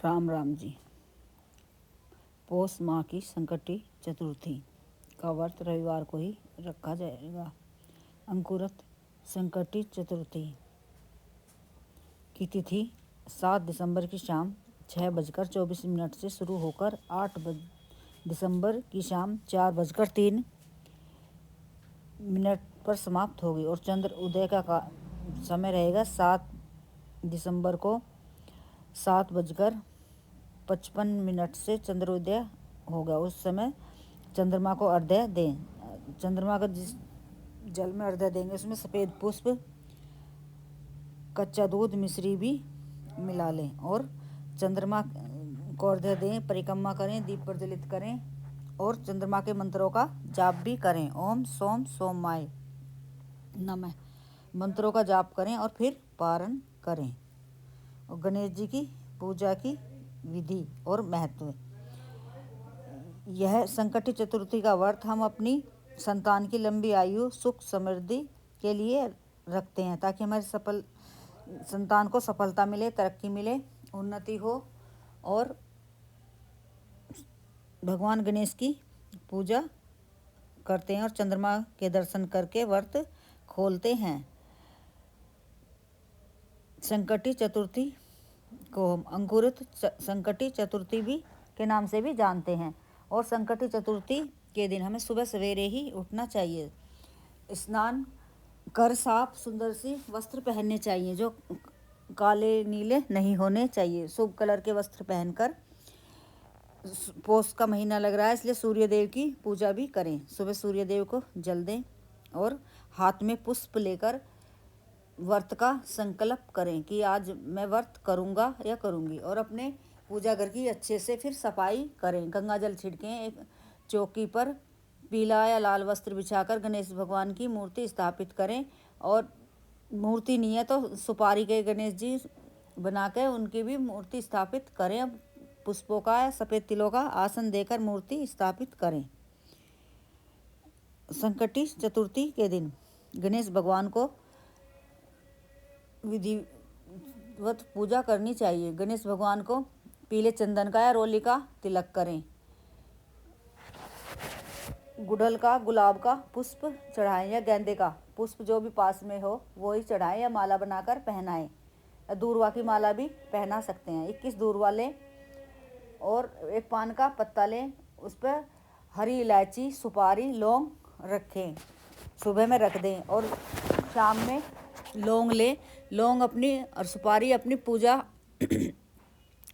राम राम जी। पौष माह की संकटी चतुर्थी का व्रत रविवार को ही रखा जाएगा। अंकुरत संकटी चतुर्थी की तिथि 7 दिसंबर की शाम 6:24 से शुरू होकर 8 दिसंबर की शाम 4:03 पर समाप्त होगी और चंद्र उदय का समय रहेगा 7 दिसंबर को 7:55 से चंद्रोदय होगा। उस समय चंद्रमा को अर्घ्य दें। चंद्रमा का जिस जल में अर्घ्य देंगे उसमें सफ़ेद पुष्प, कच्चा दूध, मिश्री भी मिला लें और चंद्रमा को अर्घ्य दें। परिक्रमा करें, दीप प्रज्वलित करें और चंद्रमा के मंत्रों का जाप भी करें। ओम सोम सोमाय नमः मंत्रों का जाप करें और फिर पारण करें। और गणेश जी की पूजा की विधि और महत्व। यह संकटी चतुर्थी का व्रत हम अपनी संतान की लंबी आयु, सुख, समृद्धि के लिए रखते हैं ताकि हमारे संतान को सफलता मिले, तरक्की मिले, उन्नति हो और भगवान गणेश की पूजा करते हैं और चंद्रमा के दर्शन करके व्रत खोलते हैं। संकटी चतुर्थी को हम अंकुरित संकटी चतुर्थी भी के नाम से भी जानते हैं। और संकटी चतुर्थी के दिन हमें सुबह सवेरे ही उठना चाहिए। स्नान कर साफ सुंदर सी वस्त्र पहनने चाहिए जो काले नीले नहीं होने चाहिए। शुभ कलर के वस्त्र पहनकर, पौष का महीना लग रहा है इसलिए सूर्यदेव की पूजा भी करें। सुबह सूर्यदेव को जल दें और हाथ में पुष्प लेकर व्रत का संकल्प करें कि आज मैं व्रत करूंगा या करूंगी। और अपने पूजा घर की अच्छे से फिर सफाई करें। गंगा जल छिड़कें। एक चौकी पर पीला या लाल वस्त्र बिछाकर गणेश भगवान की मूर्ति स्थापित करें। और मूर्ति नहीं है तो सुपारी के गणेश जी बना के उनकी भी मूर्ति स्थापित करें। पुष्पों का या सफ़ेद तिलों का आसन देकर मूर्ति स्थापित करें। संकटी चतुर्थी के दिन गणेश भगवान को विधिवत पूजा करनी चाहिए। गणेश भगवान को पीले चंदन का या रोली का तिलक करें। गुड़हल का, गुलाब का पुष्प चढ़ाएं या गेंदे का पुष्प जो भी पास में हो वो ही चढ़ाएं या माला बनाकर पहनाएं। दूर्वा की माला भी पहना सकते हैं। 21 दूर्वा लें और एक पान का पत्ता लें। उस पर हरी इलायची, सुपारी, लौंग रखें। सुबह में रख दें और शाम में लौंग लें। लौंग अपनी और सुपारी अपनी पूजा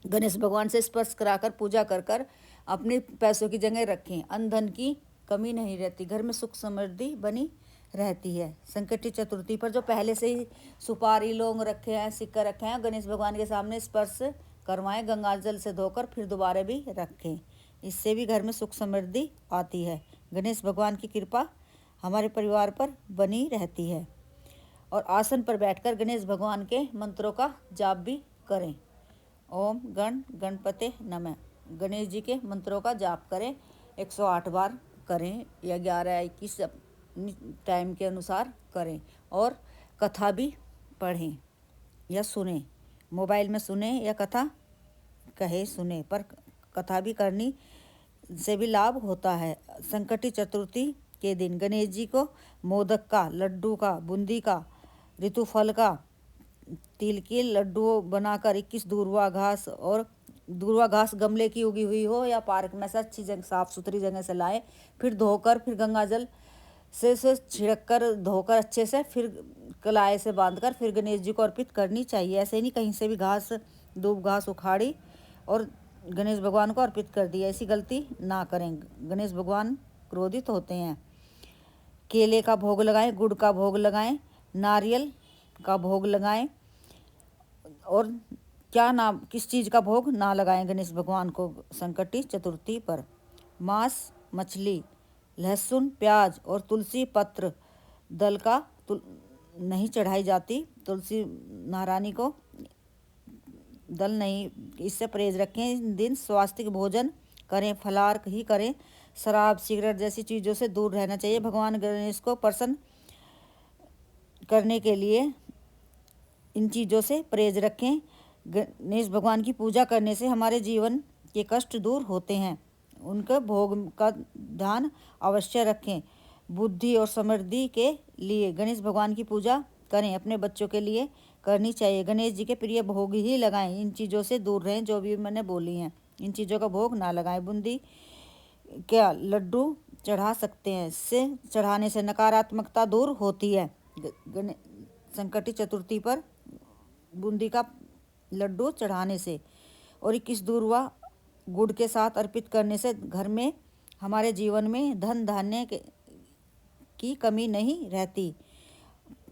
गणेश भगवान से स्पर्श कराकर पूजा कर अपने पैसों की जगह रखें। अन्न धन की कमी नहीं रहती, घर में सुख समृद्धि बनी रहती है। संकटी चतुर्थी पर जो पहले से ही सुपारी, लौंग रखे हैं, सिक्का रखे हैं, गणेश भगवान के सामने स्पर्श करवाएं। गंगा जल से धोकर फिर दोबारा भी रखें। इससे भी घर में सुख समृद्धि आती है। गणेश भगवान की कृपा हमारे परिवार पर बनी रहती है। और आसन पर बैठकर गणेश भगवान के मंत्रों का जाप भी करें। ओम गण गणपते नमः गणेश जी के मंत्रों का जाप करें। 108 बार करें या 11-21 टाइम के अनुसार करें। और कथा भी पढ़ें या सुने। मोबाइल में सुने या कथा कहे सुने, पर कथा भी करनी से भी लाभ होता है। संकटी चतुर्थी के दिन गणेश जी को मोदक का, लड्डू का, बूंदी का, ऋतुफल का, तिल के लड्डू बनाकर 21 दूर्वा घास, और दूर्वा घास गमले की उगी हुई हो या पार्क में से अच्छी जगह, साफ सुथरी जगह से लाएं। फिर धोकर, फिर गंगा जल से छिड़क कर धोकर अच्छे से, फिर कलाई से बांधकर फिर गणेश जी को अर्पित करनी चाहिए। ऐसे नहीं कहीं से भी घास, दूब घास उखाड़ी और गणेश भगवान को अर्पित कर दिया। ऐसी गलती ना करें, गणेश भगवान क्रोधित होते हैं। केले का भोग लगाएं, गुड़ का भोग लगाएं, नारियल का भोग लगाएं। और किस चीज़ का भोग ना लगाएं गणेश भगवान को संकटी चतुर्थी पर। मांस, मछली, लहसुन, प्याज और तुलसी पत्र दल का नहीं चढ़ाई जाती। तुलसी महारानी को दल नहीं, इससे परहेज रखें। इस दिन स्वास्थ्य भोजन करें, फलाहार ही करें। शराब, सिगरेट जैसी चीज़ों से दूर रहना चाहिए। भगवान गणेश को प्रसन्न करने के लिए इन चीज़ों से परहेज रखें। गणेश भगवान की पूजा करने से हमारे जीवन के कष्ट दूर होते हैं। उनके भोग का ध्यान अवश्य रखें। बुद्धि और समृद्धि के लिए गणेश भगवान की पूजा करें। अपने बच्चों के लिए करनी चाहिए। गणेश जी के प्रिय भोग ही लगाएं। इन चीज़ों से दूर रहें जो भी मैंने बोली हैं। इन चीज़ों का भोग ना लगाएं। बूंदी क्या लड्डू चढ़ा सकते हैं। इससे चढ़ाने से नकारात्मकता दूर होती है। संकटी चतुर्थी पर बूंदी का लड्डू चढ़ाने से और 21 दूर्वा गुड़ के साथ अर्पित करने से घर में हमारे जीवन में धन धान्य की कमी नहीं रहती।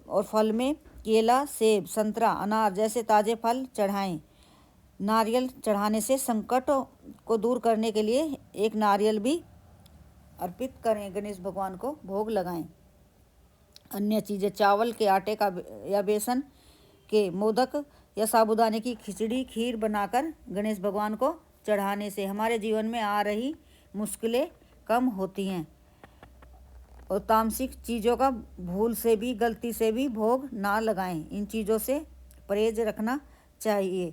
और फल में केला, सेब, संतरा, अनार जैसे ताज़े फल चढ़ाएं। नारियल चढ़ाने से संकट को दूर करने के लिए एक नारियल भी अर्पित करें। गणेश भगवान को भोग लगाएं। अन्य चीज़ें चावल के आटे का या बेसन के मोदक या साबूदाने की खिचड़ी, खीर बनाकर गणेश भगवान को चढ़ाने से हमारे जीवन में आ रही मुश्किलें कम होती हैं। और तामसिक चीज़ों का भूल से भी, गलती से भी भोग ना लगाएं। इन चीज़ों से परहेज रखना चाहिए।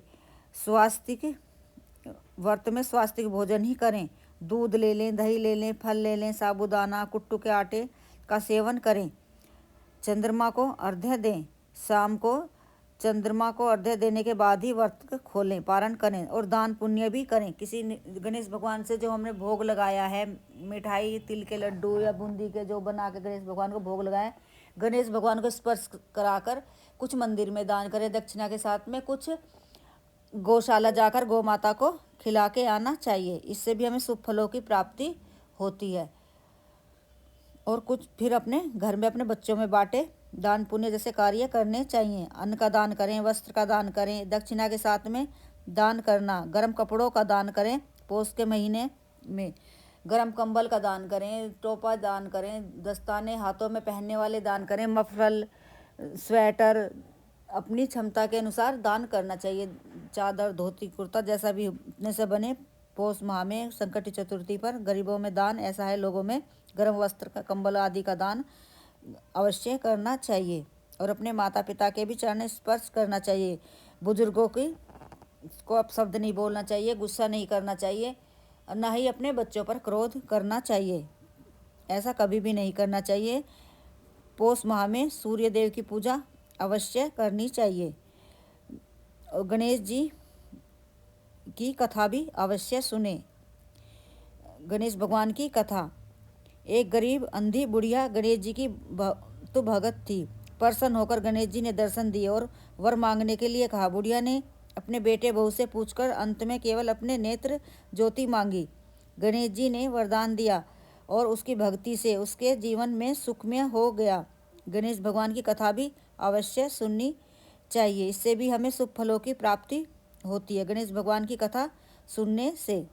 स्वास्थ्य व्रत में स्वास्थ्य भोजन ही करें। दूध ले लें, दही ले लें, फल ले लें, साबूदाना, कुट्टू के आटे का सेवन करें। चंद्रमा को अर्घ्य दें। शाम को चंद्रमा को अर्घ्य देने के बाद ही व्रत खोलें, पारण करें और दान पुण्य भी करें। किसी गणेश भगवान से जो हमने भोग लगाया है, मिठाई, तिल के लड्डू या बूंदी के जो बना के गणेश भगवान को भोग लगाएं, गणेश भगवान को स्पर्श कराकर कुछ मंदिर में दान करें। दक्षिणा के साथ में कुछ गौशाला जाकर गौ माता को खिला के आना चाहिए। इससे भी हमें शुभ फलों की प्राप्ति होती है। और कुछ फिर अपने घर में अपने बच्चों में बांटे। दान पुण्य जैसे कार्य करने चाहिए। अन्न का दान करें, वस्त्र का दान करें। दक्षिणा के साथ में दान करना। गर्म कपड़ों का दान करें। पौष के महीने में गर्म कंबल का दान करें। टोपा दान करें। दस्ताने हाथों में पहनने वाले दान करें। मफलर, स्वेटर अपनी क्षमता के अनुसार दान करना चाहिए। चादर, धोती, कुर्ता जैसा भी अपने से बने। पौष माह में संकट चतुर्थी पर गरीबों में दान ऐसा है, लोगों में गर्म वस्त्र का, कंबल आदि का दान अवश्य करना चाहिए। और अपने माता पिता के भी चरण स्पर्श करना चाहिए। बुजुर्गों को अपशब्द नहीं बोलना चाहिए, गुस्सा नहीं करना चाहिए, और ना ही अपने बच्चों पर क्रोध करना चाहिए। ऐसा कभी भी नहीं करना चाहिए। पौष माह में सूर्य देव की पूजा अवश्य करनी चाहिए। और गणेश जी की कथा भी अवश्य सुने। गणेश भगवान की कथा। एक गरीब अंधी बुढ़िया गणेश जी की तो भगत थी। प्रसन्न होकर गणेश जी ने दर्शन दिए और वर मांगने के लिए कहा। बुढ़िया ने अपने बेटे बहू से पूछकर अंत में केवल अपने नेत्र ज्योति मांगी। गणेश जी ने वरदान दिया और उसकी भक्ति से उसके जीवन में सुखमय हो गया। गणेश भगवान की कथा भी अवश्य सुननी चाहिए। इससे भी हमें शुभ फलों की प्राप्ति होती है, गणेश भगवान की कथा सुनने से।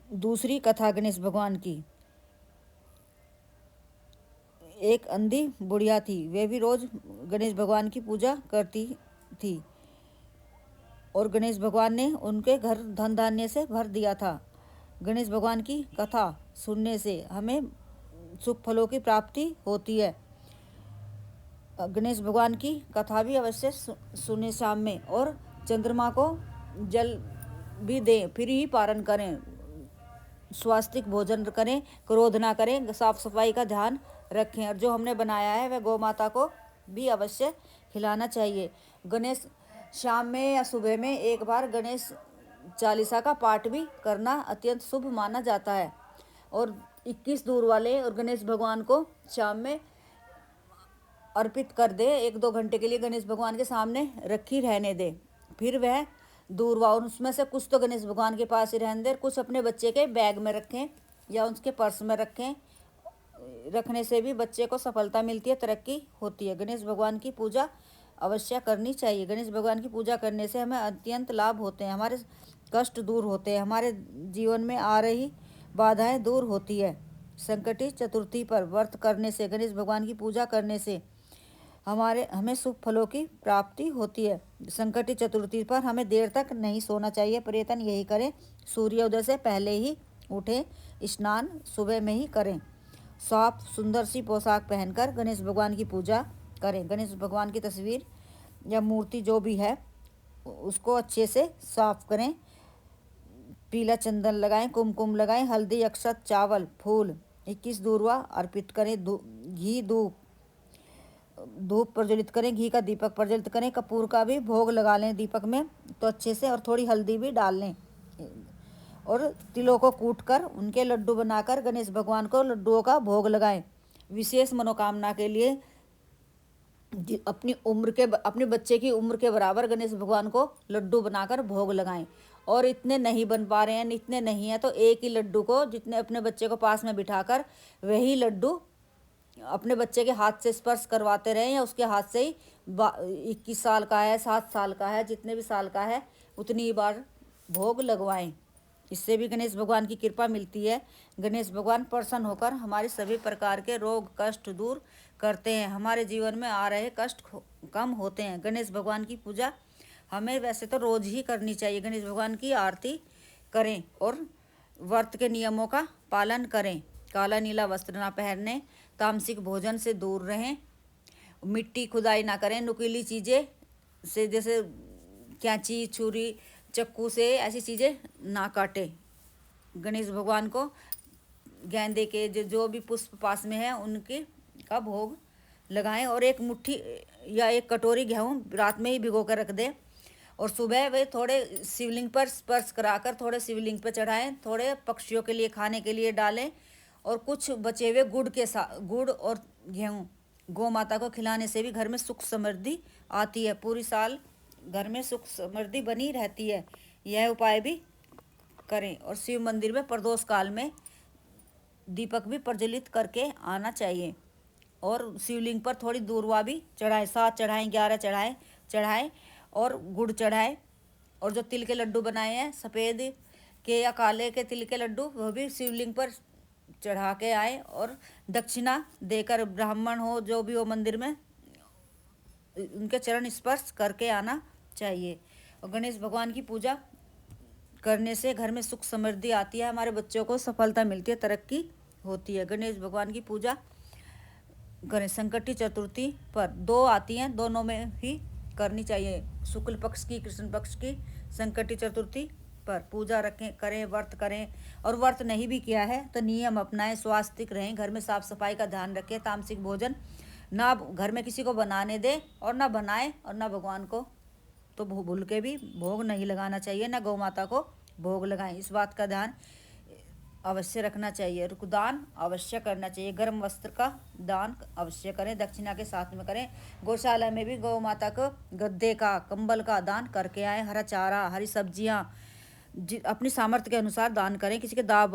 दूसरी कथा गणेश भगवान की। एक अंधी बुढ़िया थी। वे भी रोज गणेश भगवान की पूजा करती थी और गणेश भगवान ने उनके घर धन धान्य से भर दिया था। गणेश भगवान की कथा सुनने से हमें सुख फलों की प्राप्ति होती है। गणेश भगवान की कथा भी अवश्य सुने शाम में। और चंद्रमा को जल भी दें, फिर ही पारण करें। स्वास्थ्य भोजन करें, क्रोध ना करें, साफ सफाई का ध्यान रखें। और जो हमने बनाया है वह गौ माता को भी अवश्य खिलाना चाहिए। गणेश शाम में या सुबह में एक बार गणेश चालीसा का पाठ भी करना अत्यंत शुभ माना जाता है। और 21 दूर वाले और गणेश भगवान को शाम में अर्पित कर दे। 1-2 घंटे के लिए गणेश भगवान के सामने रखी रहने दे। फिर वह दूरवा, और उसमें से कुछ तो गणेश भगवान के पास ही रहने दें, कुछ अपने बच्चे के बैग में रखें या उसके पर्स में रखें। रखने से भी बच्चे को सफलता मिलती है, तरक्की होती है। गणेश भगवान की पूजा अवश्य करनी चाहिए। गणेश भगवान की पूजा करने से हमें अत्यंत लाभ होते हैं। हमारे कष्ट दूर होते हैं। हमारे जीवन में आ रही बाधाएं दूर होती है। संकटी चतुर्थी पर व्रत करने से, गणेश भगवान की पूजा करने से हमें शुभ फलों की प्राप्ति होती है। संकटी चतुर्थी पर हमें देर तक नहीं सोना चाहिए। प्रयत्न यही करें सूर्योदय से पहले ही उठें, स्नान सुबह में ही करें। साफ सुंदर सी पोशाक पहनकर गणेश भगवान की पूजा करें। गणेश भगवान की तस्वीर या मूर्ति जो भी है उसको अच्छे से साफ करें। पीला चंदन लगाएं, कुमकुम लगाएं, हल्दी, अक्षत, चावल, फूल, 21 दूर्वा अर्पित करें। घी धूप प्रज्वलित करें, घी का दीपक प्रज्वलित करें, कपूर का भी भोग लगा लें दीपक में तो अच्छे से, और थोड़ी हल्दी भी डाल लें। और तिलों को कूट कर उनके लड्डू बनाकर गणेश भगवान को लड्डुओं का भोग लगाएं। विशेष मनोकामना के लिए अपने बच्चे की उम्र के बराबर गणेश भगवान को लड्डू बनाकर भोग लगाएं। और इतने नहीं बन पा रहे हैं, इतने नहीं है, तो एक ही लड्डू को जितने अपने बच्चे को पास में बिठाकर वही लड्डू अपने बच्चे के हाथ से स्पर्श करवाते रहें, या उसके हाथ से ही 21 साल का है, 7 साल का है, जितने भी साल का है उतनी ही बार भोग लगवाएं। इससे भी गणेश भगवान की कृपा मिलती है। गणेश भगवान प्रसन्न होकर हमारे सभी प्रकार के रोग कष्ट दूर करते हैं, हमारे जीवन में आ रहे कष्ट कम होते हैं। गणेश भगवान की पूजा हमें वैसे तो रोज ही करनी चाहिए। गणेश भगवान की आरती करें और व्रत के नियमों का पालन करें। काला नीला वस्त्र ना पहने, तामसिक भोजन से दूर रहें, मिट्टी खुदाई ना करें, नुकीली चीज़ें से जैसे कैंची, छुरी, चक्कू से ऐसी चीज़ें ना काटें। गणेश भगवान को गेंदे के जो भी पुष्प पास में है उनके का भोग लगाएं। और एक मुट्ठी या एक कटोरी गेहूँ रात में ही भिगो कर रख दें, और सुबह वे थोड़े शिवलिंग पर स्पर्श कराकर थोड़े शिवलिंग पर चढ़ाएं, थोड़े पक्षियों के लिए खाने के लिए डालें, और कुछ बचे हुए गुड़ और गेहूँ गौ माता को खिलाने से भी घर में सुख समृद्धि आती है। पूरी साल घर में सुख समृद्धि बनी रहती है। यह उपाय भी करें। और शिव मंदिर में प्रदोष काल में दीपक भी प्रज्वलित करके आना चाहिए। और शिवलिंग पर थोड़ी दूर्वा भी चढ़ाएं, 7 चढ़ाएं, 11 चढ़ाएं और गुड़ चढ़ाएं। और जो तिल के लड्डू बनाए हैं, सफ़ेद के या काले के तिल के लड्डू, वह भी शिवलिंग पर चढ़ा के आए। और दक्षिणा देकर, ब्राह्मण हो जो भी हो मंदिर में, उनके चरण स्पर्श करके आना चाहिए। और गणेश भगवान की पूजा करने से घर में सुख समृद्धि आती है, हमारे बच्चों को सफलता मिलती है, तरक्की होती है। गणेश भगवान की पूजा करें। संकटी चतुर्थी पर 2 आती हैं, दोनों में ही करनी चाहिए, शुक्ल पक्ष की, कृष्ण पक्ष की। संकटी चतुर्थी पर पूजा रखें, करें, व्रत करें। और व्रत नहीं भी किया है तो नियम अपनाएं, स्वास्थ्यिक रहें, घर में साफ सफाई का ध्यान रखें, तामसिक भोजन ना घर में किसी को बनाने दे और ना बनाए, और ना भगवान को तो भूल के भी भोग नहीं लगाना चाहिए, ना गौ माता को भोग लगाएं। इस बात का ध्यान अवश्य रखना चाहिए। दान अवश्य करना चाहिए, गर्म वस्त्र का दान अवश्य करें, दक्षिणा के साथ में करें। गौशाला में भी गौ माता को गद्दे का, कंबल का दान करके आए। हरा चारा, हरी सब्जियां अपनी सामर्थ्य के अनुसार दान करें। किसी के दाव